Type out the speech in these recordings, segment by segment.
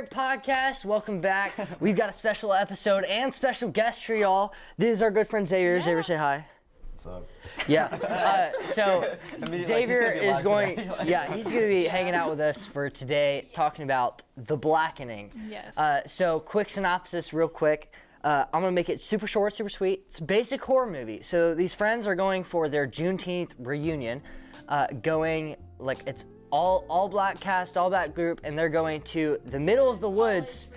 JEREC podcast. Welcome back. We've got a special episode and special guest for y'all. This is our good friend Xavier. Yeah. Xavier, say hi. What's up? Yeah. So Xavier is going. Yeah, he's going to be hanging out with us for today, talking about The Blackening. Yes. So quick synopsis, real quick. I'm gonna make it super short, super sweet. It's a basic horror movie. So these friends are going for their Juneteenth reunion, going like it's all black cast, all black group, and they're going to the middle of the woods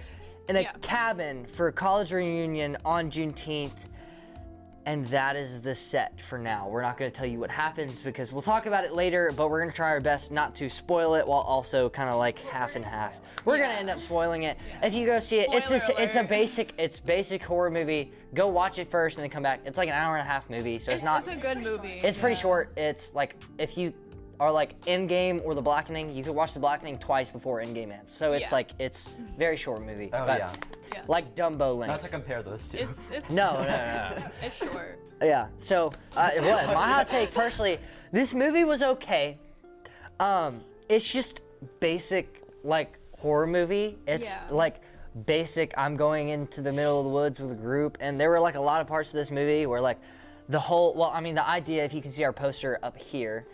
in a cabin for a college reunion on Juneteenth. And that is the set for now. We're not going to tell you what happens because we'll talk about it later, but we're going to try our best not to spoil it while also kind of like half and half. We're going to end up spoiling it. If you go see it, it's basic horror movie. Go watch it first and then come back. It's like an hour and a half movie, so it's a good movie. It's pretty short. It's like if you are like Endgame or The Blackening, you could watch The Blackening twice before Endgame ends. So it's like it's very short movie. Oh but yeah. Like Dumbo length. Not to compare those two. It's No. It's short. Yeah, so it was. My hot take, personally, this movie was okay. It's just basic, like, horror movie. It's, like, basic, I'm going into the middle of the woods with a group, and there were, like, a lot of parts of this movie where, like, the idea, if you can see our poster up here,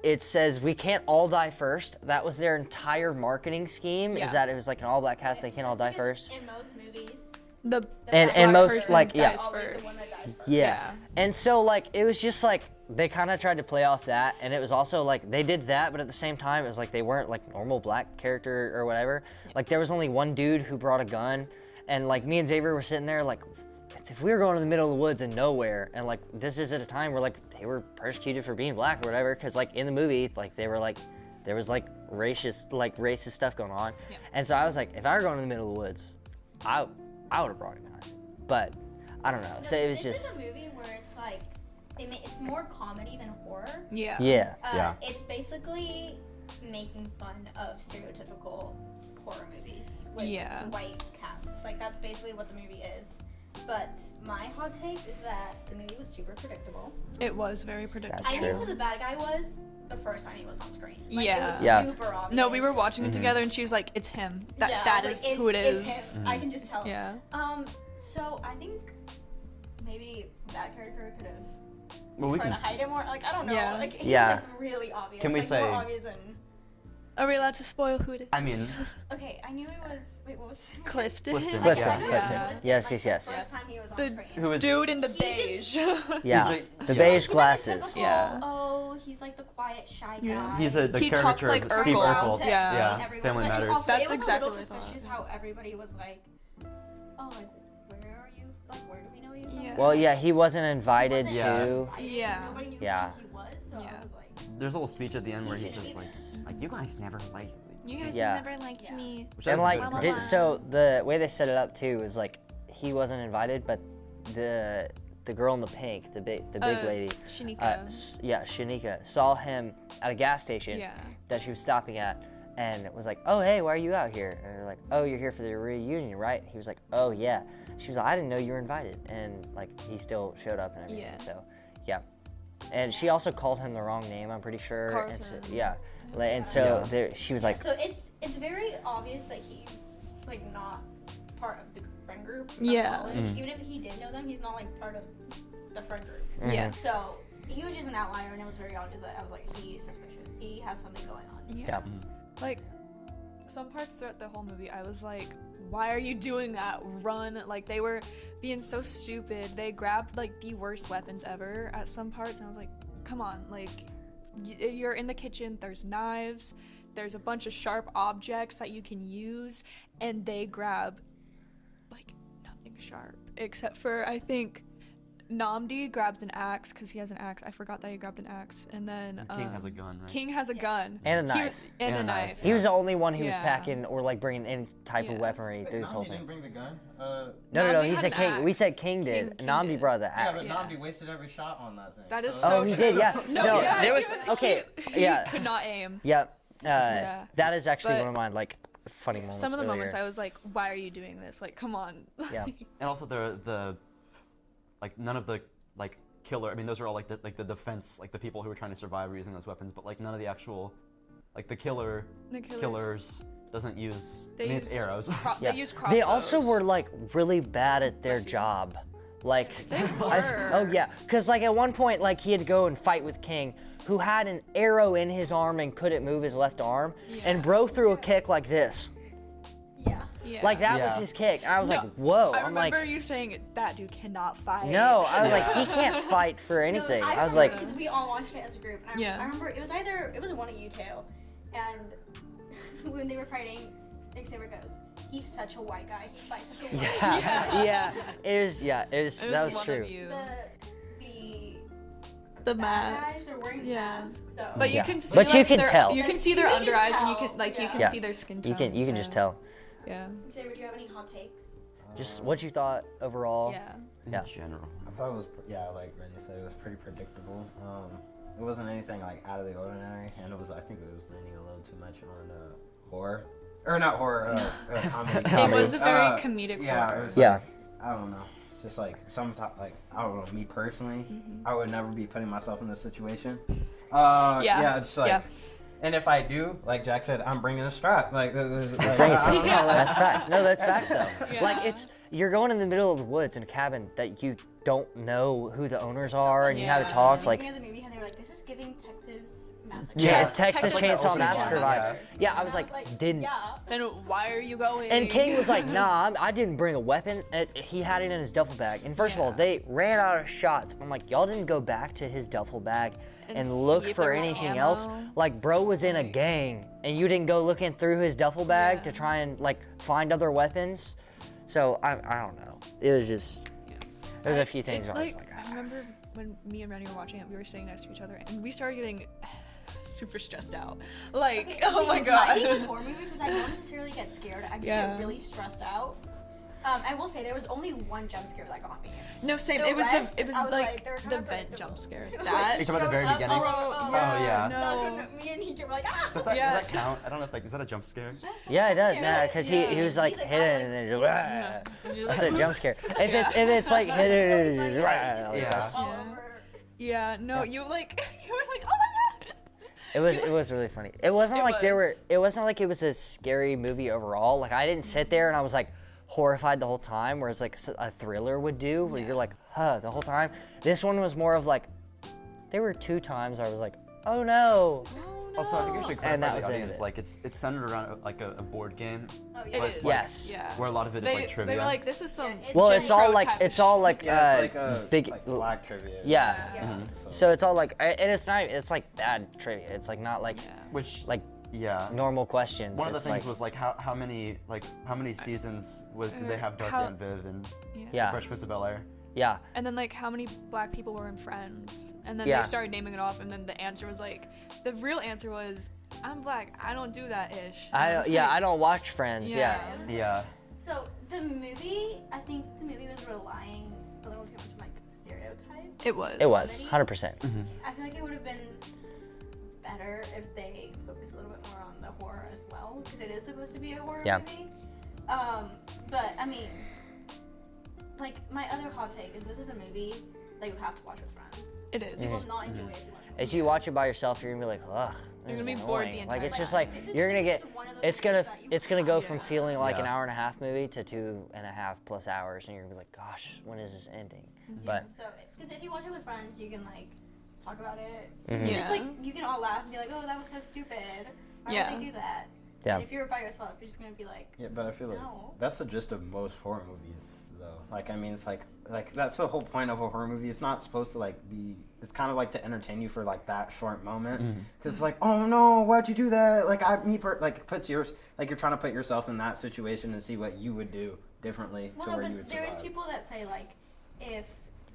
it says, we can't all die first. That was their entire marketing scheme, is that it was, like, an all-black cast, they can't all die first. In most movies... And most like dies first. Yeah. And so like it was just like they kind of tried to play off that, and it was also like they did that, but at the same time it was like they weren't like normal black character or whatever. Like there was only one dude who brought a gun, and like me and Xavier were sitting there like, if we were going to the middle of the woods and nowhere, and like this is at a time where like they were persecuted for being black or whatever, because like in the movie like they were like there was like racist stuff going on, and so I was like, if I were going to the middle of the woods, I would have brought a gun, but I don't know. So it was this just. This is a movie where it's like it's more comedy than horror. Yeah. It's basically making fun of stereotypical horror movies with white casts. Like that's basically what the movie is. But my hot take is that the movie was super predictable. It was very predictable. That's true. I knew who the bad guy was the first time he was on screen. Like, it was super obvious. No, we were watching it together, and she was like, "It's him. That is like, who it is." It's him. I can just tell. Yeah. So I think maybe that character could have Well, we tried can. to hide it more. Like I don't know. Yeah. Like he's like really obvious. Can we like, say- more obvious than? Are we allowed to spoil who it is? I mean, Okay, I knew it was. Wait, what was? Clifton. Clifton. Clifton. I knew it was Clifton, Yes. The first time he was on screen. who is Dude in the He beige. Yeah. The Yeah. beige He's glasses. Like the Yeah. typical, oh, he's like the quiet, shy guy. He's the He talks caricature like of Steve Urkel. Urkel. Yeah. Everyone. Family But Matters. Also, That's it was exactly a little what I suspicious how everybody was like, oh, like where are you? Like where do we know you from? Yeah. Well, yeah, he wasn't invited He to. wasn't invited. Yeah. Nobody knew Yeah. who he was, so I was like, There's a little speech at the end where he's just like you guys never liked me. You guys Yeah. never liked me. Which And is like, good. so the way they set it up too is like he wasn't invited, but the girl in the pink, the big lady, Shanika. Shanika saw him at a gas station that she was stopping at, and it was like, oh hey, why are you out here? And they're like, oh, you're here for the reunion, right? He was like, oh yeah. She was like, I didn't know you were invited, and like he still showed up and everything. Yeah. So yeah, and she also called him the wrong name, I'm pretty sure. Carlton. And so, and so there, she was like, so it's very obvious that he's like not part of the friend group from Yeah. college. Even if he did know them, he's not like part of the friend group. Yeah. So he was just an outlier, and it was very obvious that I was like, he's suspicious. He has something going on. yeah. Like, some parts throughout the whole movie, I was like, why are you doing that? Run. Like, they were being so stupid. They grabbed, like, the worst weapons ever at some parts, and I was like, come on. Like, you're in the kitchen, there's knives, there's a bunch of sharp objects that you can use, and they grab, like, nothing sharp. Except for, I think, Namdi grabs an axe, because he has an axe. I forgot that he grabbed an axe. And then King has a gun, right? King has a gun. And a He knife. was- and a knife. He was the only one who was Yeah. packing or like bringing any type of Yeah. weaponry through this whole Namdi didn't thing. bring the gun. No. Namdi He had said an King. We axe. said King did. King Namdi did. brought the Yeah, axe. but Namdi wasted every shot on that thing. That is Oh, so he true. did. Yeah. No, yeah, there was. he- Okay. he Yeah. could not aim. Yep. Yeah. That is actually But one of my like funny moments. Some of the earlier. moments I was like, why are you doing this? Like, come on. Yeah. And also the like none of the like killer. I mean, those are all like the defense, like the people who were trying to survive were using those weapons, but like none of the actual, like the killers doesn't use. They I mean, it's use arrows. Yeah. They use crossbows. They also were like really bad at their job. Like, They were. oh yeah, because like at one point, like he had to go and fight with King, who had an arrow in his arm and couldn't move his left arm, and bro threw a kick like this. Yeah. Yeah. Like that was Yeah. his kick. And I was No, like, whoa. I I'm like, remember you saying that dude cannot fight. no. I was like, he can't fight for anything. I was like, because we all watched it as a group. And Yeah. I remember it was one of you two, and when they were fighting, Xavier goes, "He's such a white guy. He fights such a white guy." yeah. It was It that was one true. Of you. The The bad masks. guys are wearing Yeah. masks, so. But you Yeah. can see. But you like, can their- tell. You can see their You under can eyes, and you tell. can like you can Yeah. see their skin You tone. can just tell. Yeah. Xavier, do you have any hot takes? Just what you thought overall. Yeah. In Yeah. general. I thought it was, yeah, like Randy said, it was pretty predictable. It wasn't anything like out of the ordinary, and I think it was leaning a little too much on horror, or not horror, comedy. It was a very Uh, comedic Yeah, horror. it was Yeah. like, I don't know. It's just like I don't know. Me personally, I would never be putting myself in this situation. Yeah, just like. Yeah. And if I do, like Jack said, I'm bringing a strap. Like, there's, like Bring it I to don't me. know, like- That's facts. No, that's facts though. Yeah. Like you're going in the middle of the woods in a cabin that you don't know who the owners are, and you haven't Yeah. talked Like, like the movie, and they were like, "This is giving Texas Massacre." yeah, Texas Texas Chainsaw Chainsaw Massacre Massacre. vibes. Yeah, I And was like, didn't. Yeah. Then why are you going? And King was like, nah, I didn't bring a weapon. He had it in his duffel bag. And first of all, Yeah. they ran out of shots. I'm like, y'all didn't go back to his duffel bag And and see look if for there was anything ammo? else. Like, bro was in a gang, and you didn't go looking through his duffel bag to Yeah. try and like find other weapons. So I don't know. It was just there's a few things where I was like, I remember when me and Rennie were watching it, we were sitting next to each other, and we started getting super stressed out. Like, Okay, oh see, my My god. thing with horror movies is I don't necessarily get scared. I just Yeah. get really stressed out. I will say there was only one jump scare that got me. No, same. The it was rest, it was I was like they were kind the of vent predictable. jump scare. You're That. talking about the very Throws up beginning? all over. yeah. That's No. when me and he were like, ah! Does that, Yeah. does that count? I don't know if is that a jump scare? yeah, it does. Yeah. Yeah, because Yeah. he was You like see the hit guy, it like- and then just, Yeah. And you're that's like, a jump scare. If it's like hit it, like, Yeah. that's- All Yeah. over. Yeah. No, Yeah. you like you were like, oh my god. It was really funny. It wasn't It like was. it wasn't like it was a scary movie overall. Like I didn't sit there and I was like horrified the whole time, whereas like a thriller would do, where you're like, huh, the whole time. This one was more of like, there were 2 times I was like, oh no. Oh no. Also, I think we should And that clarify was the the end audience. of it. Like it's centered around like a board game Oh, It yeah. But is. it's like- Yes. Yeah. where a lot of it is like trivia. They were like, this is some. Yeah, Well, Jim it's all Crow like type it's of all shit. like Yeah, it's like a big like black trivia. yeah. Yeah. So it's all like, and it's not. It's like bad trivia. It's like not like which like yeah. normal questions. One of the It's things like, was like how many seasons did they have Dark how- and Viv and Yeah. Fresh Prince of Bel Air? yeah. And then like how many black people were in Friends, and then Yeah. they started naming it off, and then the answer was like, the real answer was, I'm black, I don't do that ish. And was like, I don't watch Friends. Yeah. Yeah. So the movie, I think the movie was relying a little too much on like stereotypes. It was. It was 100%. I feel like it would have been better if they focused a little bit more on the horror as well, because it is supposed to be a horror Yeah. movie. But I mean, like my other hot take is this is a movie that you have to watch with friends. It is. You will not enjoy it if you watch it with If you watch it by yourself, you're gonna be like, ugh. You're this gonna is be bored the annoying. entire Like it's just time. like This is- you're gonna this get. is one of those It's movies gonna that you it's gonna go have from to- feeling like an Yeah. hour-and-a-half movie to 2.5+ hours, and you're gonna be like, gosh, when is this ending? But So, because if you watch it with friends, you can like talk about it. Mhm. Yeah. It's like you can all laugh and be like, "Oh, that was so stupid. Why Yeah. would they do that?" yeah, And if you're by yourself, you're just gonna be like, Yeah, but I feel like No. that's the gist of most horror movies, though. Like, I mean, it's like that's the whole point of a horror movie. It's not supposed to like be. It's kind of like to entertain you for like that short moment. Because it's like, oh no, why'd you do that? Like, put yours like you're trying to put yourself in that situation and see what you would do differently to "Well, no, where you but would there is survive. people that say like, if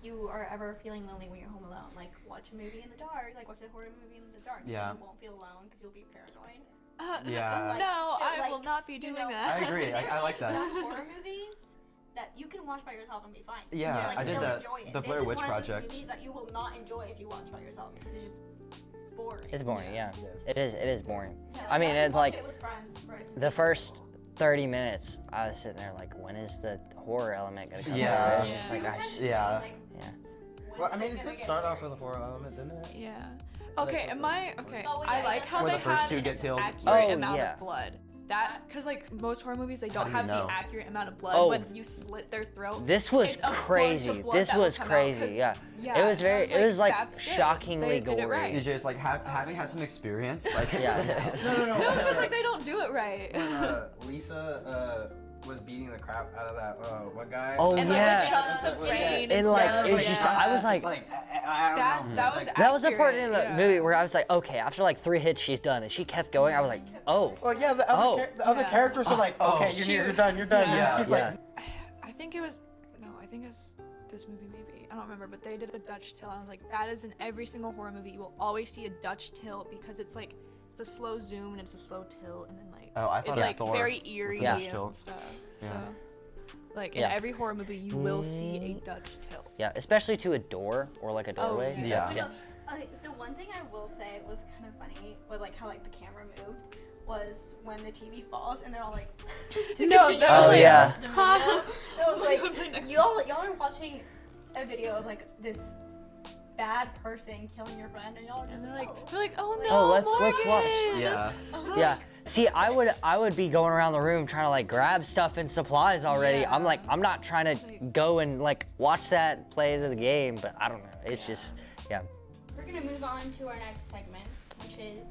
you are ever feeling lonely when you're home alone, like watch a movie in the dark, like watch a horror movie in the dark. 'Cause Yeah. then you won't feel alone because you'll be paranoid." Yeah. No, So, I like, will not be you doing know, that. I agree. I like that. Some horror movies that you can watch by yourself and be fine. Yeah, like, I did still that. Enjoy it. The Blair this Witch is one Project. Of those movies that you will not enjoy if you watch by yourself because it's just boring. it's boring. Yeah, Yeah. it is boring. Yeah, I mean, you have to it's watch like it with friends for it to the be first 30 minutes, I was sitting there like, when is the horror element gonna come? Yeah. Out? It's just like, enjoyable. Yeah. Like, yeah. when Well, is I mean, it gonna did get start off scary? with a horror element, didn't it? Yeah. Okay, Like, am I okay? Oh, I yeah, like that's how Where they the first had two an get killed. accurate Oh, amount yeah. of blood. that, because like most horror movies, they How don't do you have know? the accurate amount of blood Oh. when you slit their throat. This was It's a bunch of crazy. blood This that will was come out, crazy. 'cause- Yeah. yeah, It was and I very. was It was like "That's good. shockingly They did it gory. right." EJ is like having had some experience. Like, Yeah. No. No, because like they don't do it right. When Lisa was beating the crap out of that one guy. Oh, And yeah. like the chunks of brain And and like stuff. it was just. I was like. that was That was the part in the accurate, movie yeah. where I was like, okay, after like 3 hits, she's done, and she kept going. I was like, oh. Well, yeah, the Oh. other Yeah. characters are like, Oh, okay, shoot. you're done. Yeah. She's Yeah. like, I think it's this movie maybe. I don't remember, but they did a Dutch tilt, and I was like, that is in every single horror movie. You will always see a Dutch tilt because it's like it's a slow zoom and it's a slow tilt, and then like Oh, I thought it's it like Thor very with the eerie Dutch and tilt. stuff. Yeah. So like in Yeah. every horror movie, you will see a Dutch tilt. Yeah, especially to a door or like a doorway. yeah. Yeah. That's- No, the one thing I will say was kind of funny with like how like the camera moved was when the TV falls and they're all like. No, that Oh, was like, yeah. The video. It was like y'all are watching a video of like this bad person killing your friend and y'all are and just they're like, like, oh no, Oh, let's watch. Morgan! yeah. Yeah. See, I would be going around the room trying to like grab stuff and supplies already. Yeah. I'm like, I'm not trying to go and like watch that play to the game, but I don't know. It's just, yeah. We're gonna move on to our next segment, which is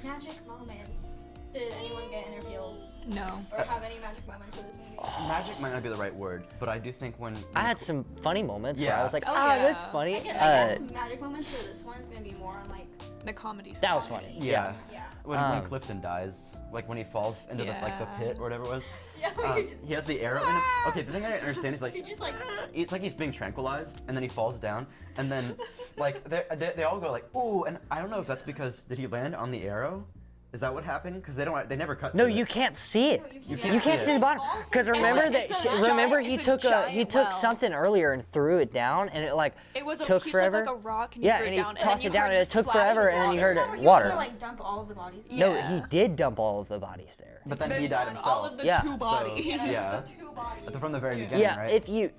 magic moments. Did anyone get in their feels No. or have any magic moments for this movie? Magic might not be the right word, but I do think when I had some funny moments where I Yeah. was like, Oh, that's yeah. funny. I guess magic moments for this one is gonna be more on like The comedy That stuff. was funny. yeah, yeah. when Clifton dies, like when he falls into the Yeah. pit or whatever it was. Yeah. He has the arrow in him. Okay, the thing I didn't understand is like He just like it's like he's being tranquilized and then he falls down and then like they all go like ooh, and I don't know if that's because did he land on the arrow? Is that what happened? Because they never cut. No, to you it. can't see it. You You can't see see it. the bottom. Because remember it's that a remember giant- he it's a took giant well. something earlier and threw it down and it like It was took he forever. took like a rock and he Yeah, threw and it he down, tossed and it then down you and heard it the took splash forever of and then you water. heard Isn't that it where he was water. gonna like dump all of the bodies? No, Yeah. he did dump all of the bodies there. But then he died All himself. of the Yeah. two bodies. Yeah. The two bodies. From the very beginning, Yeah, right? if you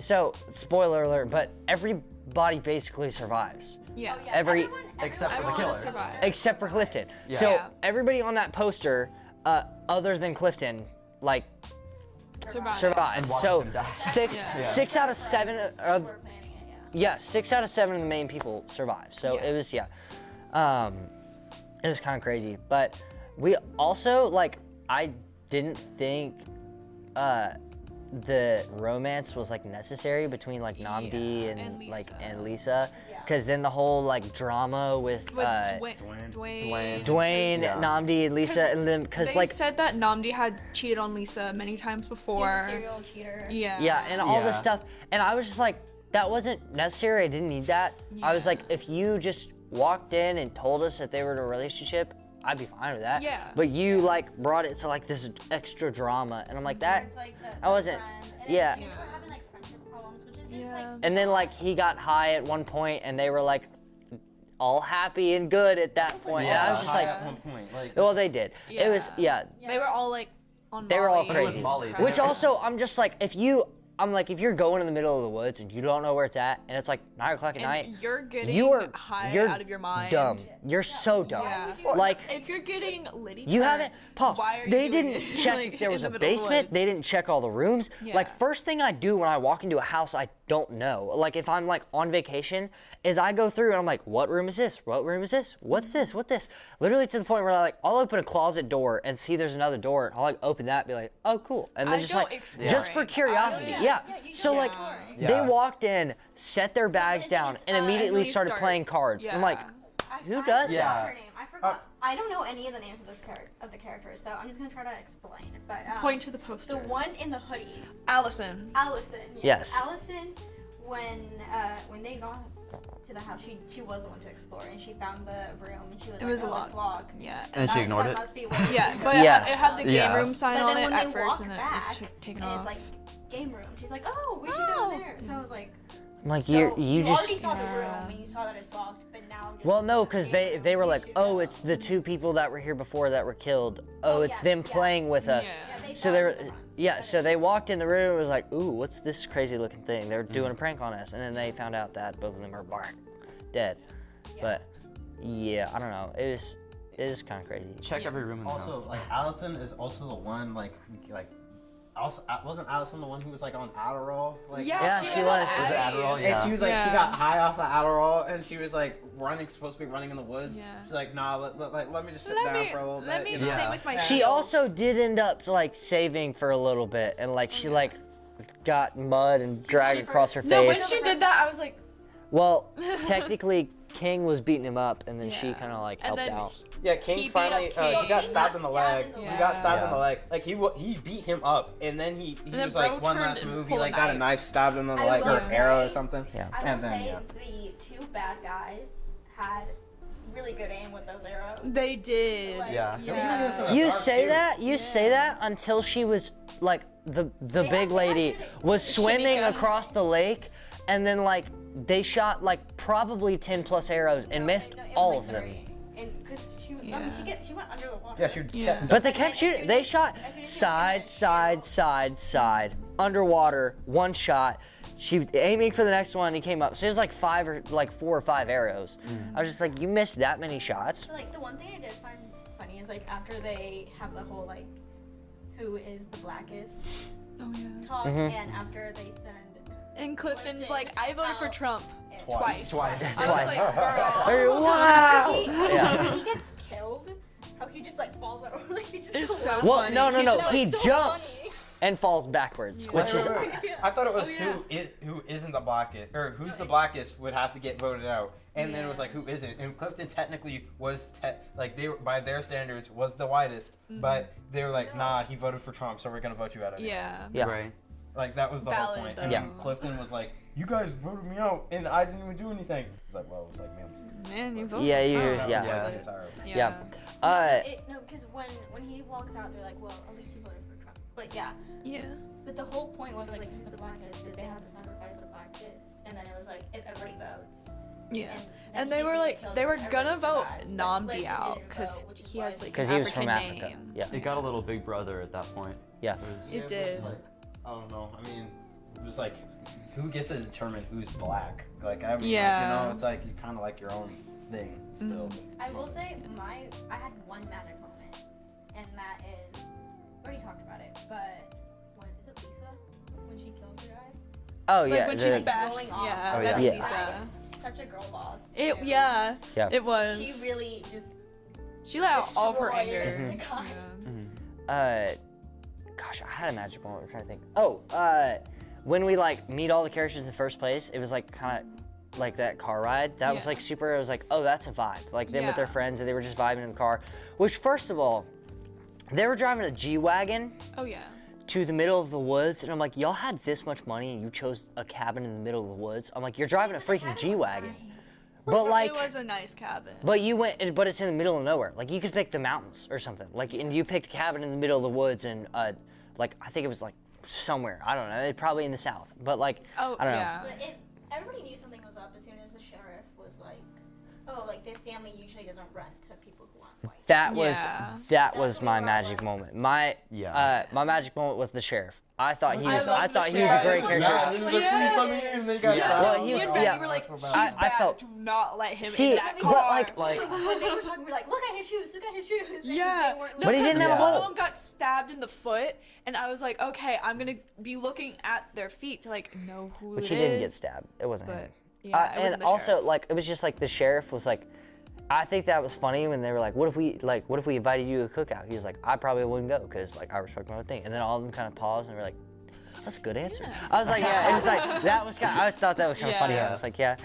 spoiler alert, but everybody basically survives. Yeah. Oh, yeah. Every- Except for the Everyone killer. survived. Except for Clifton. Yeah. So Yeah. everybody on that poster, other than Clifton, like Survived. survived. Watches So him die. Yeah. 6 out of 7 of We're planning it, yeah. 6 out of 7 of the main people survived. So Yeah. it was it was kind of crazy. But we also like I didn't think the romance was like necessary between like Namdi Yeah, and and Lisa. like and Lisa, Yeah. because then the whole like drama with With Dwayne. Dwayne, Yeah. Namdi, and Lisa, and then because They like said that Namdi had cheated on Lisa many times He's before. a serial cheater. Yeah. yeah, and all Yeah. this stuff, and I was just like, that wasn't necessary. I didn't need that. I was Yeah. like, if you just walked in and told us that they were in a relationship, I'd be fine with that. Yeah. But you like brought it to like this extra drama, and I'm like that. It's like the I wasn't- friend, and yeah. They were having like friendship problems, which is just Yeah. like. And then like he got high at one point, and they were like all happy and good at that point. And I was just like, at one point, like, well, they did. It was Yeah. yeah. They were all like on They were all Molly. crazy. Molly. Which also, I'm just like, if you're going in the middle of the woods and you don't know where it's at, and it's like 9 o'clock at And night, you're getting you're high out of your mind. dumb. You're so dumb. Yeah. Like If you're getting Liddy you turned, haven't, Paul. why are you They doing didn't it, check like, if there in was the a middle of the basement. They woods? didn't check all the rooms. Yeah. Like first thing I do when I walk into a house I don't know, like if I'm like on vacation, is I go through and I'm like, what room is this? What room is this? What's this? What this? Literally to the point where I'll open a closet door and see there's another door. And I'll like open that, and be like, oh cool, and then I just go like exploring. just for curiosity, yeah. you So go like exploring. they Yeah. walked in, set their bags it's- down, and and immediately we started start- playing cards. I'm yeah. like, who does I Yeah. forgot her name. I forgot. I don't know any of the names of the characters, so I'm just gonna try to explain. But Point to the poster. the one in the hoodie, Allison. Allison. Yes. Allison, when they got to the house, she was the one to explore, and she found the room, and she was It like, was oh, locked. it's locked. Yeah. And she ignored that it. Must be what Yeah, but Yeah. it had the game Yeah. room sign But on then it when at they first, walk and then back, it was taken and off. it's like game room. She's like, oh, we should Oh. go there. So I was like, I'm like so you just already saw the room Yeah. and you saw that it's locked, but now. I'm just well, no, like, because game they room, were you like, should oh, go. it's the 2 people that were here before that were killed. Oh, Oh, it's yeah, them yeah. playing with us. Yeah. Yeah, they So thought they it were, was a front, yeah. but So it's- they walked in the room and was like, ooh, what's this crazy looking thing? They're doing a prank on us, and then they found out that both of them are dead. But yeah, I don't know. It is kind of crazy. Check every room in the Also, house. like Allison is also the one like. Also, wasn't Allison the one who was like on Adderall? Like, Yeah, she was. Was it Adderall? Yeah. And she was like, she Yeah. got high off the Adderall, and she was like supposed to be running in the woods. Yeah. She's like, nah, let me just sit Let down me for a little bit. let me you sit know? Yeah. with my. She feels. also did end up like saving for a little bit, and like she like got mud and dragged across her No, when face. she did that, I was like, Well, technically, King was beating him up, and then she Yeah. kind of like And helped then out. Yeah, King He beat finally up King. he got He stabbed got in the stabbed leg. in the He leg. got stabbed in Yeah. the leg. Like he beat him up, and then he then was like Bro one turned last and move. He pulled a like got a knife. knife stabbed him in the I leg will or an arrow or say- something. Yeah. I will And then say yeah. the two bad guys had really good aim with those arrows. they did. Like, Yeah. Yeah. You Dark say too. that, you say that until she was like the big had lady good- was swimming Shamika. across the lake, and then like they shot like probably 10 plus arrows and missed No, it was all like of them. 30. And because she, I Yeah. mean, she went under the water. Yeah, she Yeah. kept. But they And kept as shooting. soon They as- shot as soon as she side, finished, side, side, side, underwater, one shot. She was aiming for the next one. He came up. So it was like 4 or 5 arrows. I was just like, you missed that many shots. So, like the one thing I did find funny is like after they have the whole like, who is the blackest Oh yeah. talk, Mm-hmm. and after they send. And Clifton's Clifton like, I voted for out. Trump Twice. twice. I Twice. was like, girl. Oh, wow. When he gets killed, how he just like falls over, like he just. It's goes so out. Well, funny. no, no, He's no. just He so jumps funny. and falls backwards, Yeah. which is I thought it was Oh, yeah. who isn't the blackest or who's No, the it- blackest would have to get voted out, and then it was Yeah. like who isn't. And Clifton technically was like they were, by their standards was the whitest, Mm-hmm. but they were like, nah, he voted for Trump, so we're gonna vote you out anyways. Yeah. yeah. Right. Like that was the whole Valid, point. though. And Yeah. then Clifton was like, you guys voted me out, and I didn't even do anything. It's like, well, it's like Man, you voted. Yeah, for you- Trump. That was, yeah. like, the entire- Yeah. No, because when he walks out, they're like, well, at least he voted for Trump. But yeah, Yeah. but the whole point was like, who's the blackest? Did they have to sacrifice the blackest? And then it was like, if everybody votes. Yeah. then And they he's were gonna like, kill they were everybody gonna vote survives. But Namdi Clifton out didn't because vote, which is he why has like Because an he was from African Africa. name. Yeah. It got a little Big Brother at that point. Yeah. It was- It Yeah, but did. it's like, I don't know. I mean, it was like, who gets to determine who's black? Like, I mean, Yeah. like, you know, it's like you kind of like your own thing still. Mm-hmm. I will say I had one magic moment, and that is we already talked about it, but when is it Lisa when she kills the guy? Oh Like yeah. when the- she's back. Going off. Yeah, Oh, that's yeah. Lisa. That is such a girl boss. It too. yeah, Yeah. it was. She really just She let out all of her destroyed anger. the guy. Yeah. Gosh, I had a magic moment. I'm trying to think. Oh, when we like meet all the characters in the first place, it was like kind of like that car ride. That was Yeah. like super. It was like, oh, that's a vibe. Like them with their Yeah. friends, and they were just vibing in the car. Which, first of all, they were driving a G-Wagon Oh yeah. to the middle of the woods, and I'm like, y'all had this much money, and you chose a cabin in the middle of the woods. I'm like, you're driving a freaking G-Wagon. But like, it was a nice cabin. but you went, but it's in the middle of nowhere. Like you could pick the mountains or something. Like, and you picked a cabin in the middle of the woods, and like I think it was like somewhere. I don't know. Probably in the south. But like, Oh I don't know. yeah. But everybody knew something was up as soon as the sheriff was like, "Oh, like this family usually doesn't rent to people who aren't white." That was Yeah. that was That's my what I magic like. moment. My Yeah. my magic moment was the sheriff. I thought he I was. love I the thought he was a sheriff. great Yeah. character. Yeah, he was like, Yeah. "Please let me in," and then he got Yeah. shot. Well, he Me was- and Benny yeah. were like, he's I bad. felt- Do not let him See, in that but, car. like- When they were talking, we were like, "Look at his shoes! Look at his shoes!" And Yeah, they weren't no, But he because didn't have a one hole. of them got stabbed in the foot, and I was like, okay, I'm gonna be looking at their feet to like know who But it she didn't get is. stabbed. It wasn't But him. yeah, it wasn't and the also sheriff. like it was just like the sheriff was like, I think that was funny when they were like, what if we invited you to a cookout? He was like, I probably wouldn't go because like I respect my own thing. And then all of them kind of paused and were like, that's a good answer. Yeah. I was like, yeah. It was like that was kind. I thought that was kind of funny. I Yeah. was like, yeah,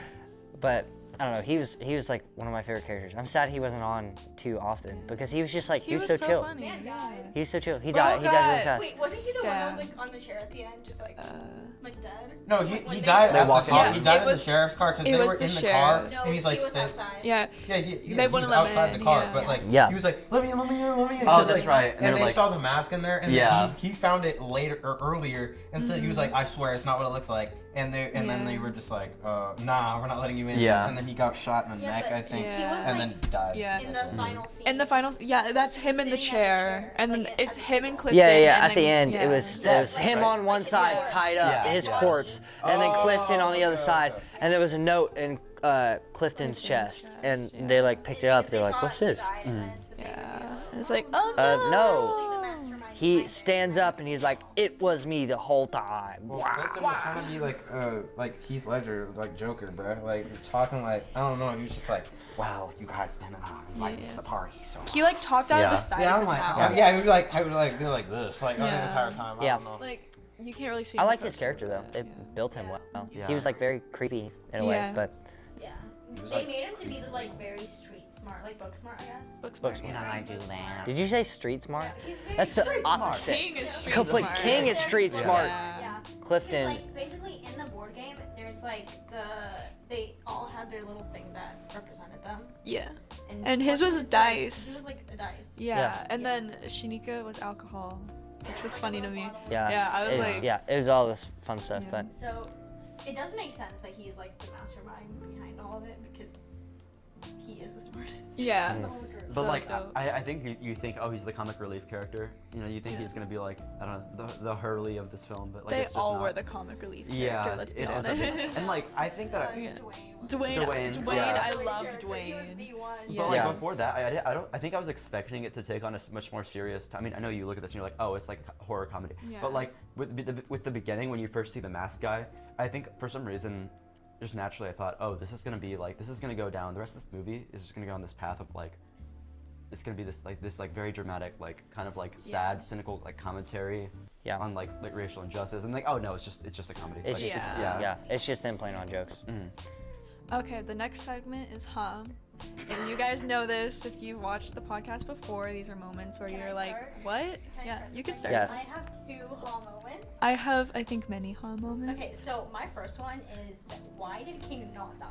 but. I don't know. He was like one of my favorite characters. I'm sad he wasn't on too often because he was just like he was so chill. funny. Man died. He was so chill. He Bro died. He died really got- fast. Wait, wasn't he the one that was Stabbed. like on the chair at the end, just like dead? No, When he they- died They at the walked car. in. He died It in the was- sheriff's car because it they was were the in the sheriff. car, No, and he's like, he was sit- outside. Yeah, yeah, They he wouldn't was let him outside in, the car, yeah. but like, Yeah. he was like, let me in. Oh, 'cause, that's like, right. And And, they're they like- saw the mask in there, and Yeah. then he found it later or earlier, and said he was like, I swear it's not what it looks like, and then Yeah. they were just like, nah, we're not letting you in. Yeah. And then he got shot in the Yeah, neck, but I think, he was and like then died. Yeah. in the final scene. In the finals, yeah, that's him in the Sitting at the chair, chair, and then like, it's at him the and table. Clifton. Yeah, yeah. and At then- the end, yeah. it was Like, him on one his side corpse. tied up, Yeah. his Yeah. corpse, and then Clifton on the other okay, side, okay. and there was a note in Clifton's chest, and yeah. they like picked it up. They're like, thought "What's he this?" died, and then it's the And it's like, oh no. No. The mastermind He behind it. stands up and he's like, "It was me the whole time." Well, Wow. Clifton was trying to be like Heath Ledger, like Joker, bro. Like talking like I don't know. He was just like, "Well, you guys didn't invite me to the party, so." He like talked out of Yeah. the side Yeah, of I'm his like, mouth. yeah, he would like, I would like do like this, like the Yeah. entire time. I Yeah. don't know. Like you can't really see. I the liked his poster, character though. but, It built him well. Yeah. He was like very creepy in a way, Yeah. but Yeah. was They like- made him to be the like very street smart, like book smart, I guess. Books Books smart, smart. yeah. I do that. did you say street smart? He's very That's the street smart. opposite. King is street Complete smart. king is street Yeah. smart. Yeah. Yeah. Clifton. Because, like, basically in the board game, there's like they all had their little thing that represented them. Yeah. And his was Clifton dice. He was like a dice. Yeah. Yeah. And then Shanika was alcohol, which was funny to me. Yeah. Yeah, I was it was, like- yeah, it was all this fun stuff, Yeah. but So it does make sense that he's like the mastermind behind all of it because he is the smartest. Yeah. of the whole group. But So like, that's dope. I think you think, oh, he's the comic relief character. You know, you think Yeah. he's gonna be like, I don't know, the Hurley of this film, but like They it's just all not. were the comic relief character, Yeah, let's be it ends up being- honest. and like, I think that. Yeah. Dwayne was Dwayne, yeah. I the loved character. He was Dwayne. the one. Yeah. But like Yeah. before that, I think I was expecting it to take on a much more serious. I mean, I know you look at this and you're like, oh, it's like horror comedy. Yeah. But like with the beginning, when you first see the masked guy, I think for some reason, just naturally, I thought, oh, this is gonna go down. The rest of this movie is just gonna go on this path of like, it's gonna be this very dramatic, like kind of like sad, cynical like commentary yeah. on like racial injustice. And like, oh no, it's just a comedy. It's Like, just Yeah. yeah, it's just them playing on jokes. Mhm. Okay, the next segment is hum. And you guys know this if you watched the podcast before. These are moments where Can you're I like, start? what? Can I Yeah, start you this can start. Yes. I have 2 hall moments. I have, I think, many hum moments. Okay, so my first one is why did King not die?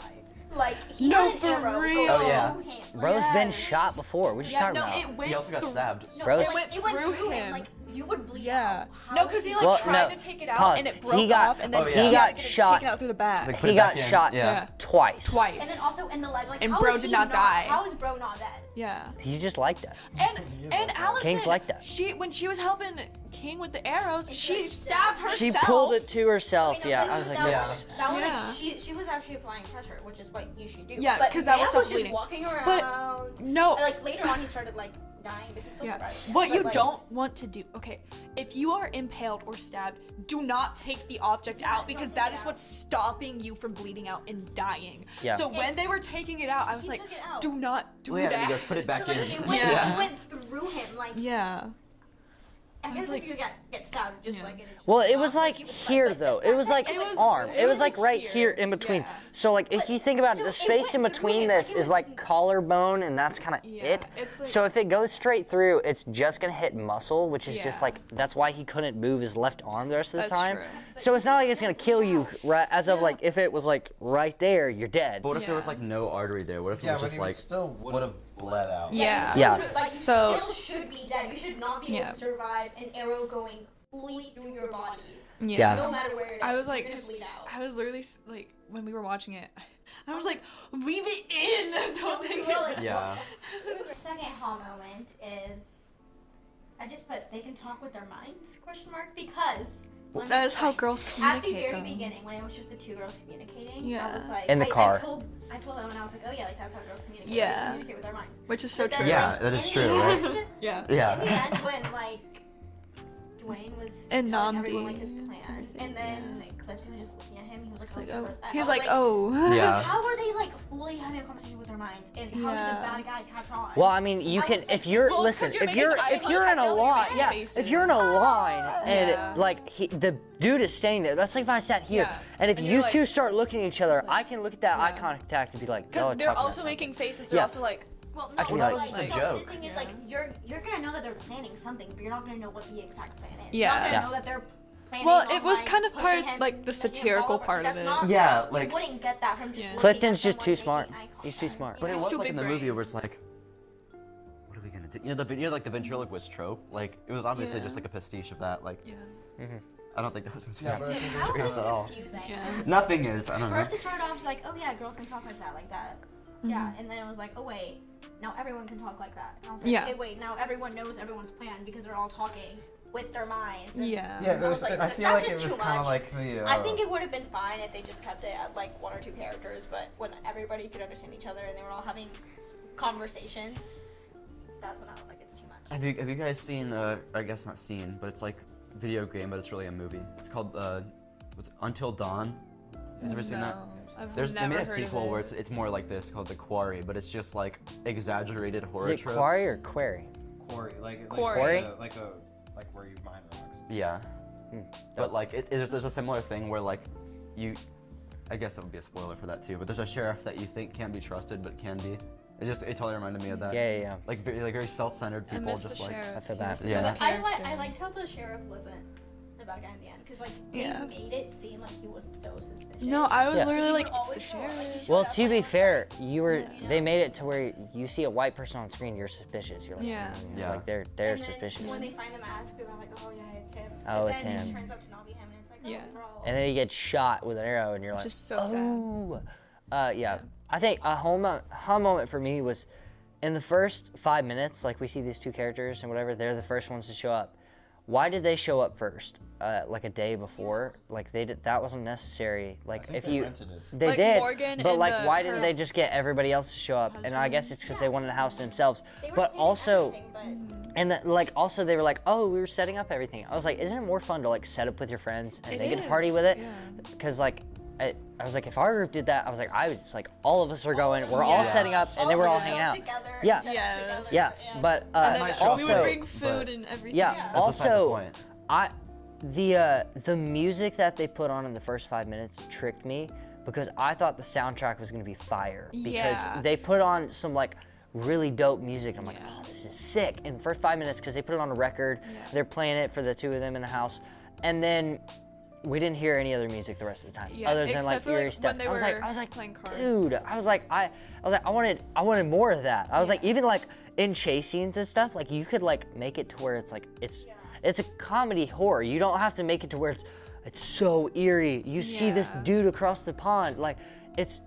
Like he No, had an for arrow real. go Oh, yeah. through him. Like, Bro's been Yes. shot before. What you Yeah, talking no, about? it went He also got through- stabbed. no, Bro's- it went it went through through him. Like you would bleed Yeah. out. No, How because he did like Well, tried no. to take it out Pause. and it He broke got- off, and then Oh, he yeah. had got to get it shot- taken out through the back. Like, put He it got back in. shot Yeah. twice. Twice. And then also in the leg, like And how Bro is did he not die. How is Bro not dead? Yeah. He just liked that. And Allison, King's like that. She when she was helping King with the arrows, And she she stabbed herself. She pulled it to herself. Wait, no, Yeah, but I was like, that that's. that was Yeah. like she was actually applying pressure, which is what you should do. Yeah, But 'cause that was Maya so was bleeding. just walking around. But no, And, like later on, he started like dying, but he still yeah. survived. What But, you like, don't want to do, okay, if you are impaled or stabbed, do not take the object out because don't that take it is out. what's stopping you from bleeding out and dying. Yeah. So when they were taking it out, I was He like, took it out. do not do Well, yeah, that. he goes, put it back So, like, in. it went, Yeah. it went through him. Like Yeah. I was guess like- if you get stabbed, just Yeah. like it just Well, it stops, was like you would, here like, though. It was like It was- arm. it It was was like like right here. here in between. Yeah. So like if you think about it, the So it space in went through between him, this like, it is was- like collarbone, and that's kind of Yeah, it. it's like- So if it goes straight through, it's just gonna hit muscle, which is just Yeah. like that's why he couldn't move his left arm the rest of the That's time. true. So it's not like it's gonna kill you. Right, as of like if it was like right there, you're dead. But what if there was Yeah. like no artery there? What if it Yeah, was but just he like still would have bled out. Yeah. you Yeah. still- Like you So- still should be dead. You should not be able Yeah. to survive an arrow going fully through your body, Yeah. no matter where it is. I was You're like, gonna just, bleed out. I was literally like, when we were watching it, I was like, leave it in, don't we take were it. like, yeah? The second hall moment is I just put they can talk with their minds question mark because let me That is how explain. girls At the communicate. very though. beginning when it was just the 2 girls communicating, Yeah. I was like In the car. I told them and I was like, oh yeah, like that's how girls communicate. Yeah. They communicate with their minds. Which is so But then, true. Yeah, like, that is in true, the right? end- Yeah. In the Yeah. end, when like Dwayne was And telling Namdi, everyone like his I plan, think, and then Clifton was just looking at him, he was like, It's like, "Oh, oh. what the He's hell?" like, oh. Yeah. How are they like fully having a conversation with their minds, and how did Yeah. the bad guy catch on? Well, I mean, you I can was like, if you're well, it's 'cause listen, you're if you're making eye if you're in a contact with line, your yeah, faces. if you're in a line and Yeah. like the dude is standing there, that's like if I sat here, Yeah. and if And you you're like- two start looking at each other, It's like- I can look at that eye yeah. contact and be like, Because oh, they're talking also about making something. faces. They're Yeah. also like, Well, I no, can but, like- Just a no, joke. the thing is, Yeah. like, you're gonna know that they're planning something, but you're not gonna know what the exact plan is. Yeah. You're not gonna Yeah. know that they're planning. Well, on, it was like, kind of pushing part, him, like, the making him satirical fall over. part of That's it. Not, Yeah, like- you wouldn't get that from just. Yeah. looking Clifton's at just too someone smart. making eye He's too contact. smart. But it He's was too like in the big movie brain. where it's like, what are we gonna do? You know, like the ventriloquist trope. Like it was obviously Yeah. just like a pastiche of that. Like yeah. I don't think that was Yeah, but I think How serious was at it all. confusing? Yeah. Nothing is. I don't know. First it started off like, oh yeah, girls can talk like that, Mm-hmm. Yeah, and then it was like, oh wait, now everyone can talk like that. And I was like, Yeah. okay, wait, now everyone knows everyone's plan because they're all talking with their minds. And Yeah. Yeah, it I was, was like, I feel that's like it just was too kind of much. like the. I think it would have been fine if they just kept it at like 1 or 2 characters, but when everybody could understand each other and they were all having conversations, that's when I was like, it's too much. Have you guys seen? I guess not seen, but it's like video game, but it's really a movie. It's called what's Until Dawn. Has ever seen that? They made a sequel where it's more like this called The Quarry, but it's just like exaggerated horror Is it tropes. Quarry or Query? Quarry, Quarry? like where you mine rocks. Yeah. But like there's a similar thing where like I guess that would be a spoiler for that too. But there's a sheriff that you think can't be trusted, but can be. It totally reminded me of that. Yeah. Like very self-centered people, I just like. I feel that. Yeah. I liked how the sheriff wasn't the bad guy in the end, because like they made it seem like he was so suspicious. No, I was Yeah. literally like, He would it's the always show up, like, sheriff. he showed Well, up to when be I was fair, like- they made it to where you see a white person on screen, you're suspicious. You're like, Yeah. Yeah. like they're And then suspicious. when they find the mask, we were like, oh yeah, it's him. Oh, But it's then him. It turns out to not be him, and it's like, oh, Yeah. bro. And then he gets shot with an arrow, and you're like, Just so sad. oh. Yeah. I think a home moment for me was in the first 5 minutes. Like we see these two characters and whatever, they're the first ones to show up. Why did they show up first? Like a day before? Like that wasn't necessary. Like if you rented it. they Like did, Morgan but and like why didn't her they just get everybody else to show up? And I guess it's because they wanted a house to themselves. They were But planning also. everything, but And like also they were like, oh, we were setting up everything. I was like, isn't it more fun to like set up with your friends and they get to party is, with it? yeah. Because like I was like, if our group did that, I was like, it's like all of us are going, we're all Yeah. setting up, and then we're all of us hanging show out. together and Yeah. set up Yes. together. Yeah, but And then might show up we would too, bring but- food and everything. yeah. Yeah. That's beside the Also, point. the music that they put on in the first 5 minutes tricked me because I thought the soundtrack was gonna be fire because Yeah. they put on some like really dope music. I'm like, Yeah. oh, this is sick in the first 5 minutes because they put it on a record. Yeah. They're playing it for the two of them in the house, and then we didn't hear any other music the rest of the time Yeah, other than except like for, eerie like, stuff. when they I was were like, playing cards. dude, I wanted more of that. I was like, even like in chase scenes and stuff, like you could like make it to where it's like it's a comedy horror. You don't have to make it to where it's so eerie. You see this Yeah. dude across the pond, like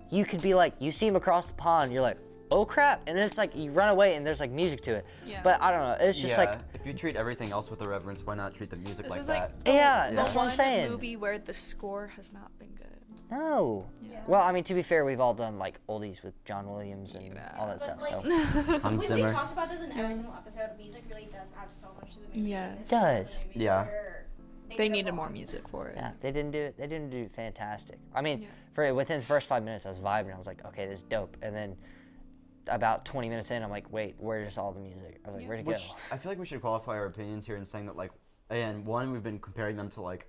you could be like, you see him across the pond, you're like, oh crap, and then it's like you run away and there's like music to it. Yeah. But I don't know, it's just like, if you treat everything else with a reverence, why not treat the music This like is that? like the, Yeah, the that's what I'm one saying. movie where the score has not been good. no. Yeah. Well, I mean, to be fair, we've all done like oldies with John Williams and Yeah. all that But, stuff. like, So Hans we Zimmer. talked about this in every single episode. Music really does add so much to the movie. Yes. This is Does. the movie Yeah. where They did it needed wrong. more music for it. yeah, they didn't do it. They didn't do fantastic. I mean, Yeah. within the first 5 minutes, I was vibing. I was like, okay, this is dope. And then about 20 minutes in, I'm like, wait, where's all the music? I was like, where'd it go? Which I feel like we should qualify our opinions here in saying that like, and one, we've been comparing them to like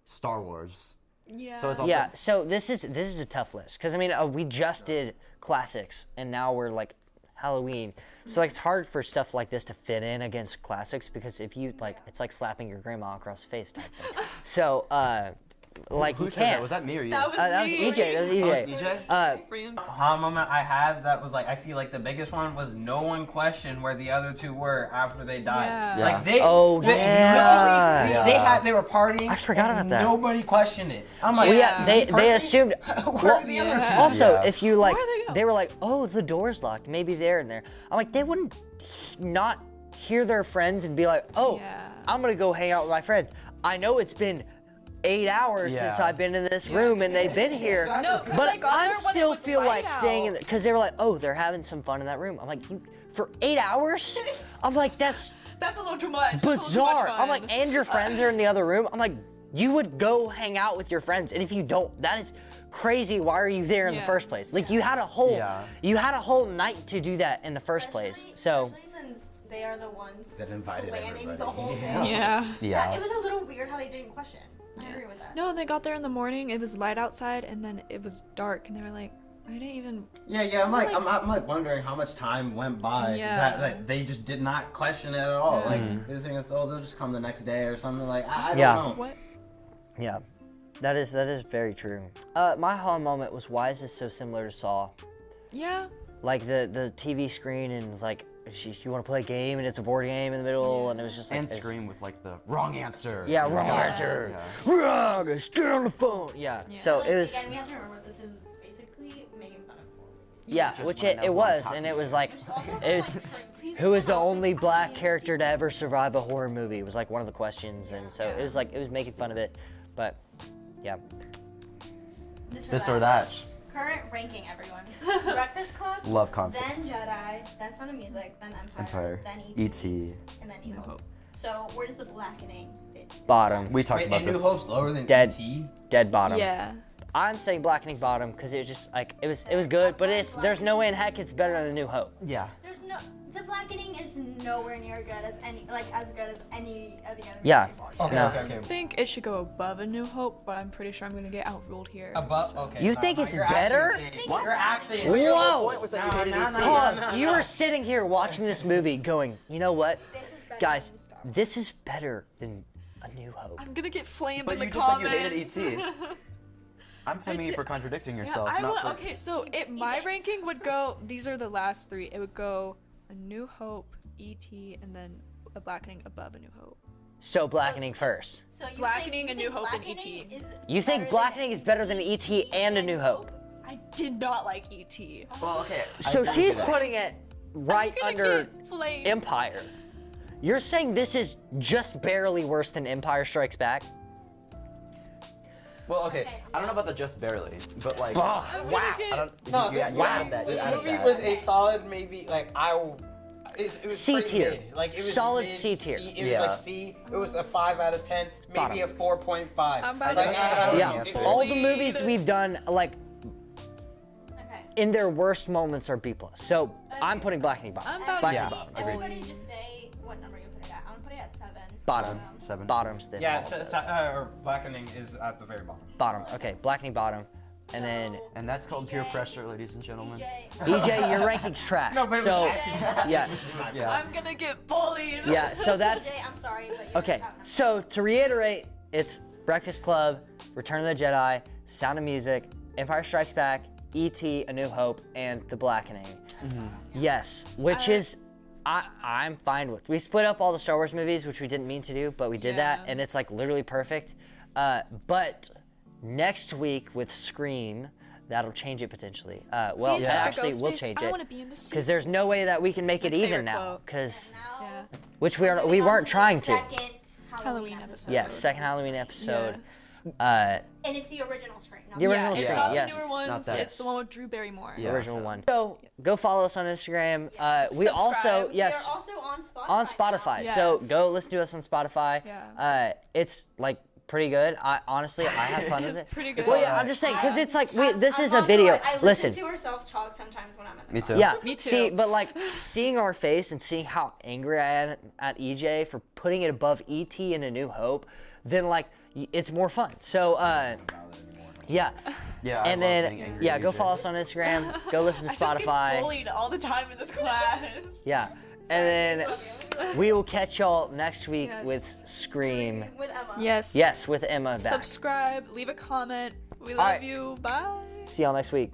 Star Wars. Yeah. So it's also Yeah, so this is a tough list because I mean we just did classics and now we're like Halloween, so like it's hard for stuff like this to fit in against classics because if you like it's like slapping your grandma across the face type thing. So like Who you said that? can't. Was that me or you? That was That was me. EJ. That was Oh, it's EJ. EJ? Aha moment I had that was like I feel like the biggest one was no one questioned where the other two were after they died. Yeah. Yeah. Like they Oh, they, yeah. literally, they were partying. I forgot and about that. Nobody questioned it. I'm like, Well, yeah, they personally, assumed. where are the other two? Also, Yeah. if you like, Where'd they go? they were like, oh, the door's locked. Maybe they're in there. I'm like, they wouldn't not hear their friends and be like, oh, Yeah. I'm gonna go hang out with my friends. I know it's been 8 hours since Yeah. I've been in this room and they've been here, No, 'cause but they got I there when it still was feel light like staying in out. because they were like, oh, they're having some fun in that room. I'm like, you for 8 hours? I'm like, that's That's a little too much. That's a little too much bizarre. fun. I'm like, and your friends are in the other room. I'm like, you would go hang out with your friends, and if you don't, that is crazy. Why are you there in the Yeah. first place? Like you had a whole, Yeah. you had a whole night to do that in the first place. So Especially since they are the ones That invited planning everybody. the whole Yeah. thing. Yeah. Yeah. It was a little weird how they didn't question. I agree with that. No, they got there in the morning. It was light outside, and then it was dark, and they were like, I didn't even. Yeah. I'm like wondering how much time went by Yeah. that like, they just did not question it at all. Yeah. Like they think, oh, they'll just come the next day or something. Like I don't Yeah. know. What? yeah, that is very true. My aha moment was, why is this so similar to Saw? Yeah. Like the TV screen and like you want to play a game and it's a board game in the middle and it was just like And it's- Scream with like the wrong answer. Yeah, wrong answer. Wrong. Stay on the phone. Yeah. So Like, it was. Again, we have to remember this is basically making fun of horror movies. Yeah, Just which wanna know it who I'm was, talking and it was to. like, Also, it was, Please who is the also only it's black obvious. character to ever survive a horror movie? It was like one of the questions, and so it was like, it was making fun of it, but yeah. This or that. Current ranking, everyone. Breakfast Club. Love conflict. Then Jedi. Then Sound of Music. Then Empire. Empire. Then E.T. And then New Hope. So where does the Blackening fit? Bottom. We talked about and New this. Hope's lower than Dead. E.T.? Dead bottom. Yeah. I'm saying Blackening bottom because it just like it was good, but there's no way in heck it's better than A New Hope. Yeah. The Blackening is nowhere near good as as good as any of the other Yeah. movies we've watched. Okay, No. okay. I think it should go above A New Hope, but I'm pretty sure I'm gonna get outruled here. Above, so. okay. You no, think no, it's you're better? actually insane. What? You're actually Whoa! insane. Whoa! Point was that you No, hated no, E.T. no, Pause. no, no, You no. were sitting here watching this movie going, you know what? This is better Guys, than Star Wars. this is better than A New Hope. I'm gonna get flamed But in the you just said you comments. hated E.T. I'm flaming you did- for contradicting Yeah, yourself. I not want. for- Okay, so my ranking would go. These are the last three. It would go A New Hope, E.T., and then A Blackening above A New Hope. So Blackening first. So you Blackening, think, A New Hope, and Blackening E.T. is You think better Blackening than is better than E.T. and A New Hope? I did not like E.T. Well, okay. So I she's that. putting it right I'm gonna under get flamed. Empire. You're saying this is just barely worse than Empire Strikes Back? Well, okay. Okay. I don't know about the just barely, but like. Wow. I don't. No, you, this you movie, added that. this you added movie that. was a solid maybe, like, it was C pretty tier. mid. Like, it was Solid mid, C tier. It was Yeah. like C. It was a 5 out of 10, maybe Bottom. a 4.5. I'm about Like, to- I don't Yeah, know. that's all it. the movies we've done, like, Okay. in their worst moments are B+. So I'm putting Blackening bottom. I'm about Blackening to bottom. be Agreed. Everybody just say what number you put it at. I'm gonna put it at 7. Bottom. 7. Bottom's the Yeah, default so, says. or Blackening is at the very bottom. Bottom. Okay, Blackening bottom. And then And that's called peer pressure, ladies and gentlemen. EJ, your ranking's trash. No, but it was so actually- yeah, Yeah. I'm gonna get bullied. yeah. So that's EJ, I'm sorry, but you're okay. out now. So to reiterate, it's Breakfast Club, Return of the Jedi, Sound of Music, Empire Strikes Back, E.T., A New Hope, and The Blackening. Yes, which is I'm fine with. We split up all the Star Wars movies, which we didn't mean to do, but we did that, Yeah. and it's like literally perfect. But next week with Scream, that'll change it potentially. Well, Please, that Mr. actually will Ghostface, change I it wanna be in the seat. because there's no way that we can make it My even favorite now. quote. Because Now, Yeah. which we moving on weren't to the trying to. Second Halloween episode. Yes, second Halloween episode. Yeah. And it's the original screen. Not The original It's screen, not the yes. newer ones. Not that. It's the one with Drew Barrymore. Yeah. Original so- one. So go follow us on Instagram. We also Subscribe. yes We are also on Spotify. on Spotify. now. So Yes. go listen to us on Spotify. Yeah. It's like pretty good. I honestly I have fun with It's it. pretty good. Well, yeah, alright. I'm just saying because it's like this I'm is a not video. gonna lie, I Listen. to ourselves talk sometimes when I'm in the Me car. too. Yeah, Me too. See, but like seeing our face and seeing how angry I am at EJ for putting it above ET and A New Hope, then like it's more fun. So yeah. Yeah. I And love then being angry yeah, at go EJ. follow us on Instagram. Go listen to I just get Spotify. bullied all the time in this class. Yeah. And then we will catch y'all next week Yes. with Scream. With Emma. Yes. Yes, with Emma back. Subscribe. Leave a comment. We All love right. you. Bye. See y'all next week.